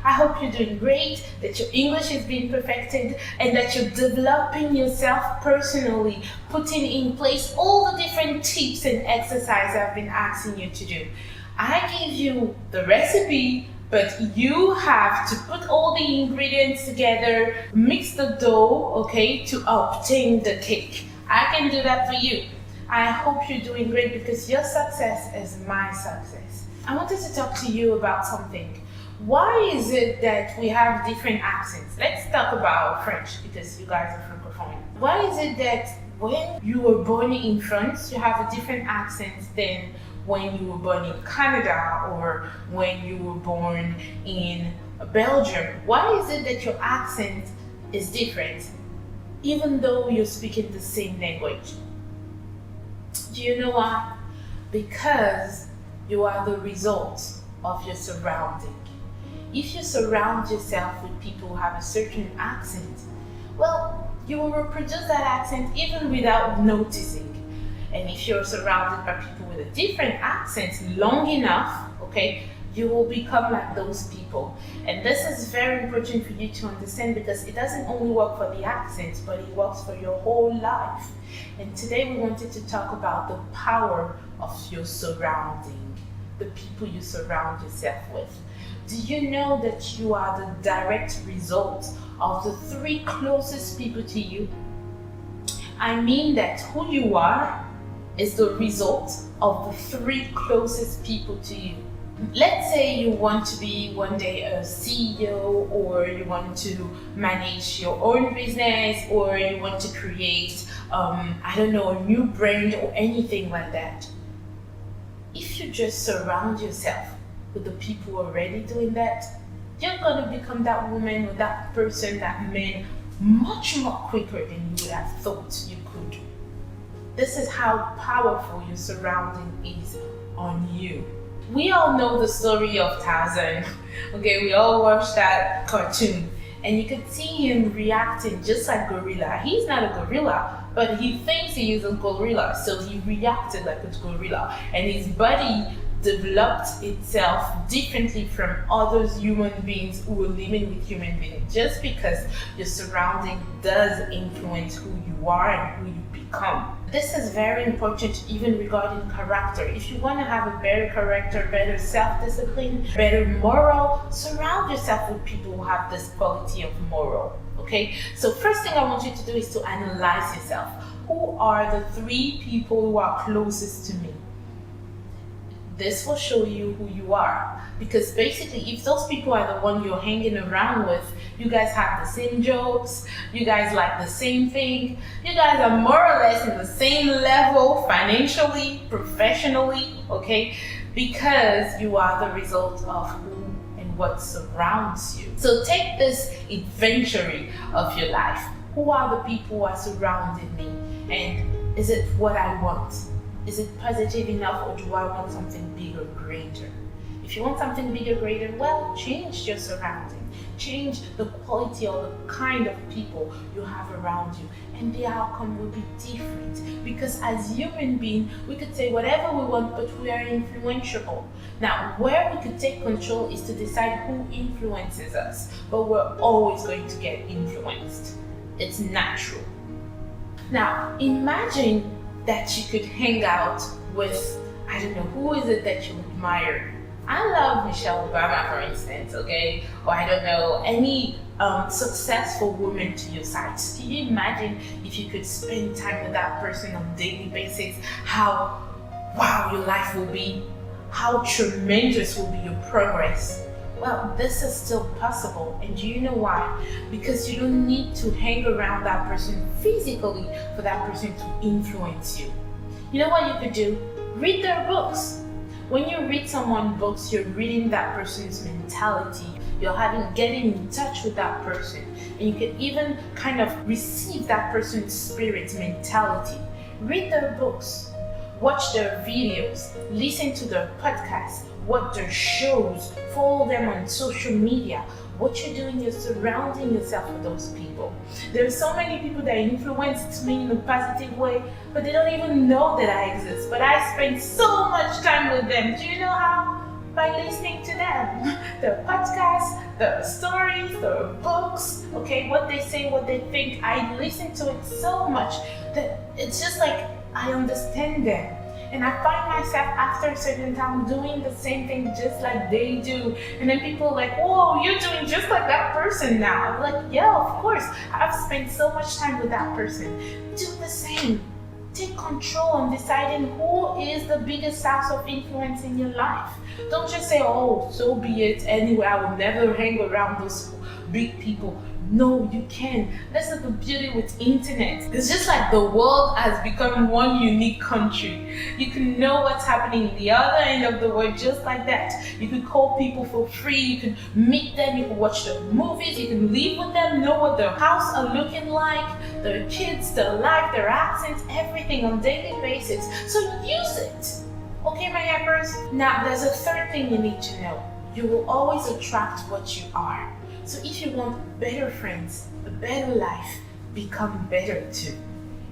I hope you're doing great, that your English is being perfected, and that you're developing yourself personally, putting in place all the different tips and exercises I've been asking you to do. I gave you the recipe, but you have to put all the ingredients together, mix the dough, okay, to obtain the cake. I can do that for you. I hope you're doing great because your success is my success. I wanted to talk to you about something. Why is it that we have different accents? Let's talk about French because you guys are francophone. Why is it that when you were born in France, you have a different accent than when you were born in Canada or when you were born in Belgium? Why is it that your accent is different even though you're speaking the same language? Do you know why? Because you are the result of your surrounding. If you surround yourself with people who have a certain accent, well, you will reproduce that accent even without noticing. And if you're surrounded by people with a different accent long enough, okay, you will become like those people. And this is very important for you to understand because it doesn't only work for the accent, but it works for your whole life. And today we wanted to talk about the power of your surrounding, the people you surround yourself with. Do you know that you are the direct result of the 3 closest people to you? I mean that who you are is the result of the 3 closest people to you. Let's say you want to be one day a CEO, or you want to manage your own business, or you want to create, a new brand or anything like that. If you just surround yourself with the people already doing that, you're going to become that woman or that person, that man, much more quicker than you would have thought you could. This is how powerful your surrounding is on you. We all know the story of Tarzan. Okay, we all watched that cartoon. And you could see him reacting just like gorilla. He's not a gorilla, but he thinks he is a gorilla, so he reacted like a gorilla. And his body developed itself differently from other human beings who were living with human beings, just because your surrounding does influence who you are and who you become. This is very important even regarding character. If you want to have a better character, better self-discipline, better moral, surround yourself with people who have this quality of moral. Okay? So first thing I want you to do is to analyze yourself. Who are the 3 people who are closest to me? This will show you who you are. Because basically, if those people are the one you're hanging around with, you guys have the same jokes, you guys like the same thing, you guys are more or less in the same level financially, professionally, okay? Because you are the result of who and what surrounds you. So take this inventory of your life. Who are the people who are surrounding me? And is it what I want? Is it positive enough, or do I want something bigger, greater? If you want something bigger, greater, well, change your surrounding. Change the quality or the kind of people you have around you, and the outcome will be different. Because as human beings, we could say whatever we want, but we are influenceable. Now, where we could take control is to decide who influences us, but we're always going to get influenced. It's natural. Now, imagine that you could hang out with, who is it that you admire? I love Michelle Obama, for instance, okay? Or any successful woman to your side. Can you imagine if you could spend time with that person on a daily basis? How wow your life will be, how tremendous will be your progress. Well, this is still possible, and do you know why? Because you don't need to hang around that person physically for that person to influence you. You know what you could do? Read their books. When you read someone's books, you're reading that person's mentality. You're getting in touch with that person, and you can even kind of receive that person's spirit mentality. Read their books, watch their videos, listen to their podcasts, watch their shows, follow them on social media. What you're doing, you're surrounding yourself with those people. There are so many people that influenced me in a positive way, but they don't even know that I exist. But I spend so much time with them. Do you know how? by listening to them. Their podcasts, their stories, their books, okay, what they say, what they think. I listen to it so much that it's just like I understand them. And I find myself after a certain time doing the same thing just like they do. And then people are like, whoa, you're doing just like that person now. I'm like, yeah, of course. I've spent so much time with that person. Do the same. Take control on deciding who is the biggest source of influence in your life. Don't just say, oh, so be it. Anyway, I will never hang around those big people. No, you can. This is the beauty with internet. It's just like the world has become one unique country. You can know what's happening in the other end of the world just like that. You can call people for free. You can meet them. You can watch their movies. You can live with them, know what their house are looking like, their kids, their life, their accents, everything on a daily basis. So use it. Okay, my helpers? Now, there's a third thing you need to know. You will always attract what you are. So if you want better friends, a better life, become better too.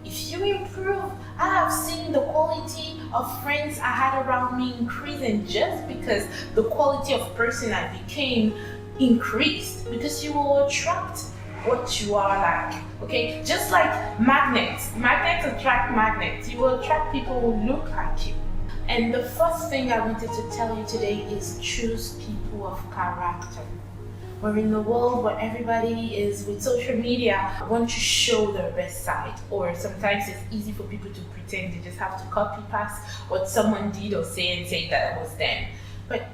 If you improve, I have seen the quality of friends I had around me increasing just because the quality of person I became increased, because you will attract what you are like, okay? Just like magnets. Magnets attract magnets. You will attract people who look like you. And the first thing I wanted to tell you today is choose people of character. We're in a world where everybody is with social media, want to show their best side, or sometimes it's easy for people to pretend. They just have to copy paste what someone did or say and say that it was them. But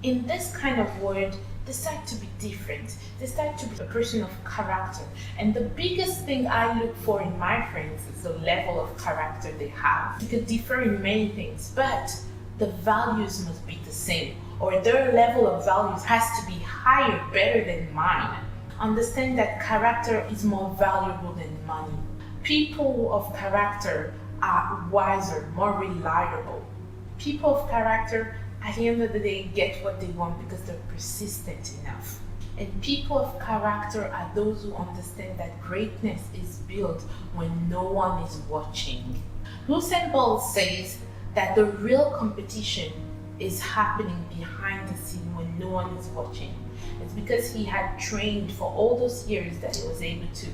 in this kind of world, decide to be different. Decide to be a person of character. And the biggest thing I look for in my friends is the level of character they have. You could differ in many things, but the values must be the same, or their level of values has to be higher, better than mine. Understand that character is more valuable than money. People of character are wiser, more reliable. People of character, at the end of the day, get what they want because they're persistent enough. And people of character are those who understand that greatness is built when no one is watching. Usain Bolt says that the real competition is happening behind the scene when no one is watching. It's because he had trained for all those years that he was able to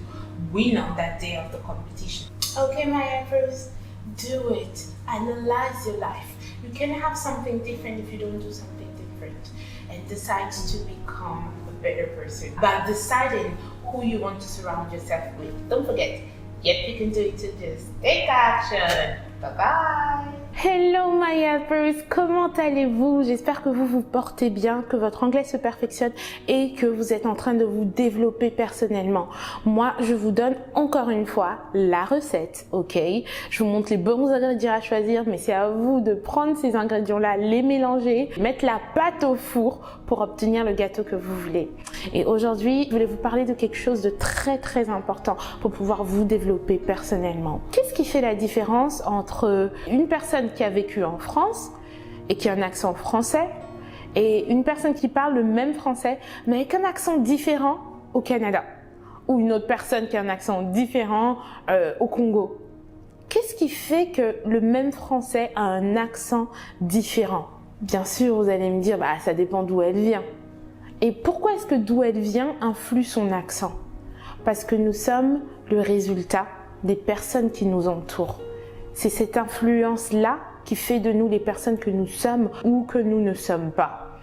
win on that day of the competition. Okay, my efforts, do it. Analyze your life. You can have something different if you don't do something different, and decide to become a better person by deciding who you want to surround yourself with. Don't forget, yep, you can do it too. Just take action. Bye-bye. Hello my helpers, comment allez-vous? J'espère que vous vous portez bien, que votre anglais se perfectionne et que vous êtes en train de vous développer personnellement. Moi, je vous donne encore une fois la recette, ok? Je vous montre les bons ingrédients à choisir, mais c'est à vous de prendre ces ingrédients-là, les mélanger, mettre la pâte au four pour obtenir le gâteau que vous voulez. Et aujourd'hui, je voulais vous parler de quelque chose de très important pour pouvoir vous développer personnellement. Qu'est-ce qui fait la différence entre une personne qui a vécu en France et qui a un accent français et une personne qui parle le même français mais avec un accent différent au Canada, ou une autre personne qui a un accent différent au Congo? Qu'est-ce qui fait que le même français a un accent différent? Bien sûr, vous allez me dire, ça dépend d'où elle vient. Et pourquoi est-ce que d'où elle vient influe son accent? Parce que nous sommes le résultat des personnes qui nous entourent. C'est cette influence-là qui fait de nous les personnes que nous sommes ou que nous ne sommes pas.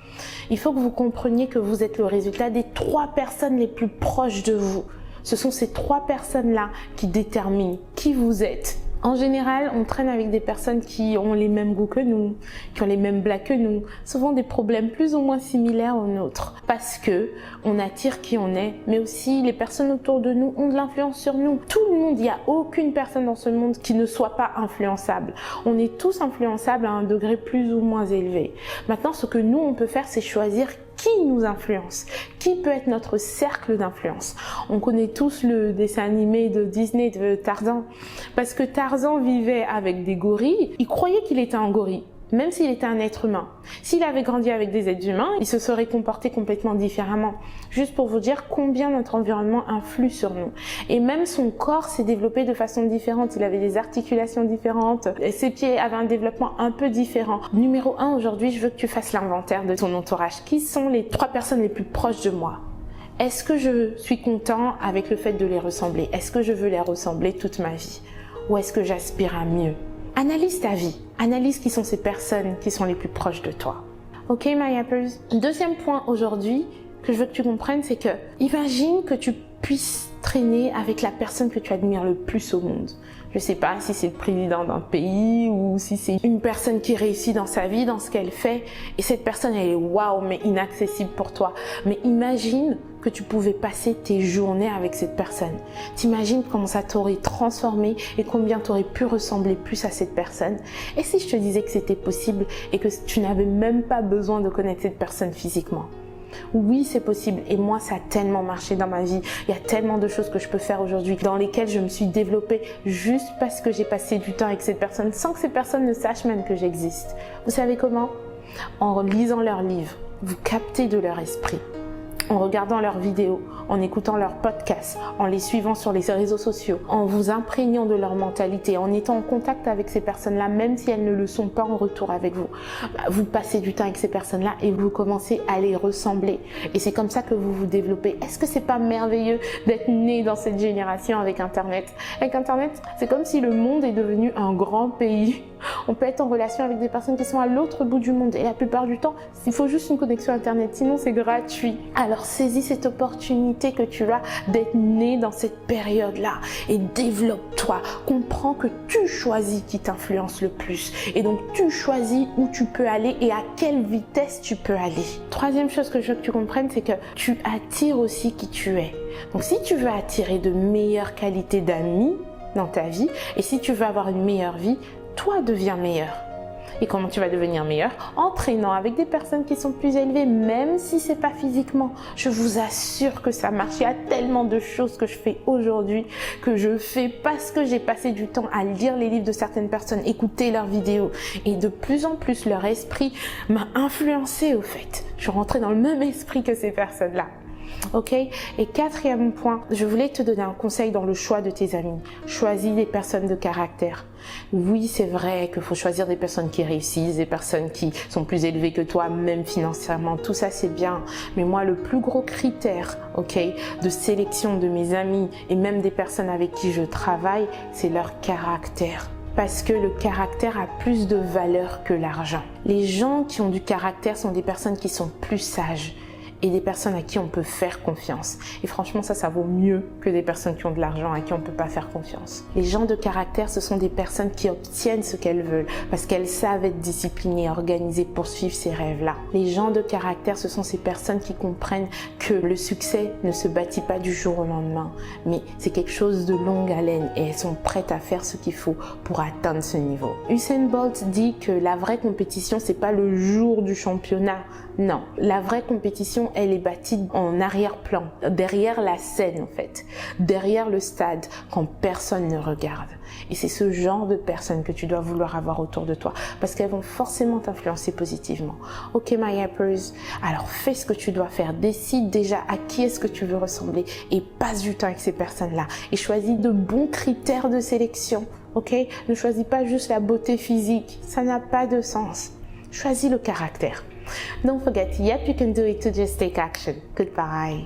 Il faut que vous compreniez que vous êtes le résultat des 3 personnes les plus proches de vous. Ce sont ces 3 personnes-là qui déterminent qui vous êtes. En général, on traîne avec des personnes qui ont les mêmes goûts que nous, qui ont les mêmes blagues que nous, souvent des problèmes plus ou moins similaires aux nôtres, parce que on attire qui on est, mais aussi les personnes autour de nous ont de l'influence sur nous. Tout le monde, il n'y a aucune personne dans ce monde qui ne soit pas influençable. On est tous influençables à un degré plus ou moins élevé. Maintenant, ce que nous, on peut faire, c'est choisir qui nous influence, qui peut être notre cercle d'influence. On connaît tous le dessin animé de Disney de Tarzan, parce que Tarzan vivait avec des gorilles, il croyait qu'il était un gorille, même s'il était un être humain. S'il avait grandi avec des êtres humains, il se serait comporté complètement différemment. Juste pour vous dire combien notre environnement influe sur nous. Et même son corps s'est développé de façon différente. Il avait des articulations différentes, et ses pieds avaient un développement un peu différent. Numéro 1, aujourd'hui, je veux que tu fasses l'inventaire de ton entourage. Qui sont les 3 personnes les plus proches de moi? Est-ce que je suis content avec le fait de les ressembler? Est-ce que je veux les ressembler toute ma vie? Ou est-ce que j'aspire à mieux? Analyse ta vie. Analyse qui sont ces personnes qui sont les plus proches de toi. Ok, my apples? Deuxième point aujourd'hui que je veux que tu comprennes, c'est que imagine que tu puisses traîner avec la personne que tu admires le plus au monde. Je sais pas si c'est le président d'un pays ou si c'est une personne qui réussit dans sa vie, dans ce qu'elle fait. Et cette personne, elle est waouh, mais inaccessible pour toi. Mais imagine que tu pouvais passer tes journées avec cette personne. T'imagines comment ça t'aurait transformé et combien t'aurais pu ressembler plus à cette personne. Et si je te disais que c'était possible et que tu n'avais même pas besoin de connaître cette personne physiquement? Oui, c'est possible et moi, ça a tellement marché dans ma vie. Il y a tellement de choses que je peux faire aujourd'hui dans lesquelles je me suis développée juste parce que j'ai passé du temps avec cette personne sans que cette personne ne sache même que j'existe. Vous savez comment? En lisant leurs livres, vous captez de leur esprit. En regardant leurs vidéos, en écoutant leurs podcasts, en les suivant sur les réseaux sociaux, en vous imprégnant de leur mentalité, en étant en contact avec ces personnes-là, même si elles ne le sont pas en retour avec vous. Vous passez du temps avec ces personnes-là et vous commencez à les ressembler. Et c'est comme ça que vous vous développez. Est-ce que c'est pas merveilleux d'être né dans cette génération avec Internet? Avec Internet, c'est comme si le monde est devenu un grand pays. On peut être en relation avec des personnes qui sont à l'autre bout du monde et la plupart du temps, il faut juste une connexion Internet, sinon c'est gratuit. Alors saisis cette opportunité que tu as d'être né dans cette période-là et développe-toi. Comprends que tu choisis qui t'influence le plus et donc tu choisis où tu peux aller et à quelle vitesse tu peux aller. Troisième chose que je veux que tu comprennes, c'est que tu attires aussi qui tu es. Donc si tu veux attirer de meilleures qualités d'amis dans ta vie et si tu veux avoir une meilleure vie, toi deviens meilleur. Et comment tu vas devenir meilleur? En traînant avec des personnes qui sont plus élevées, même si c'est pas physiquement. Je vous assure que ça marche. Il y a tellement de choses que je fais aujourd'hui, que je fais parce que j'ai passé du temps à lire les livres de certaines personnes, écouter leurs vidéos. Et de plus en plus, leur esprit m'a influencé au fait. Je suis rentrée dans le même esprit que ces personnes-là. Ok? Et quatrième point, je voulais te donner un conseil dans le choix de tes amis. Choisis des personnes de caractère. Oui, c'est vrai qu'il faut choisir des personnes qui réussissent, des personnes qui sont plus élevées que toi, même financièrement. Tout ça, c'est bien. Mais moi, le plus gros critère, ok, de sélection de mes amis et même des personnes avec qui je travaille, c'est leur caractère. Parce que le caractère a plus de valeur que l'argent. Les gens qui ont du caractère sont des personnes qui sont plus sages et des personnes à qui on peut faire confiance. Et franchement, ça vaut mieux que des personnes qui ont de l'argent à qui on ne peut pas faire confiance. Les gens de caractère, ce sont des personnes qui obtiennent ce qu'elles veulent parce qu'elles savent être disciplinées, organisées pour suivre ces rêves-là. Les gens de caractère, ce sont ces personnes qui comprennent que le succès ne se bâtit pas du jour au lendemain, mais c'est quelque chose de longue haleine et elles sont prêtes à faire ce qu'il faut pour atteindre ce niveau. Usain Bolt dit que la vraie compétition, c'est pas le jour du championnat. Non, la vraie compétition, elle est bâtie en arrière-plan, derrière la scène en fait, derrière le stade, quand personne ne regarde. Et c'est ce genre de personnes que tu dois vouloir avoir autour de toi, parce qu'elles vont forcément t'influencer positivement. Ok, my apples, alors fais ce que tu dois faire, décide déjà à qui est-ce que tu veux ressembler et passe du temps avec ces personnes-là. Et choisis de bons critères de sélection, ok? Ne choisis pas juste la beauté physique, ça n'a pas de sens. Choisis le caractère. Don't forget, yep, you can do it to just take action. Goodbye.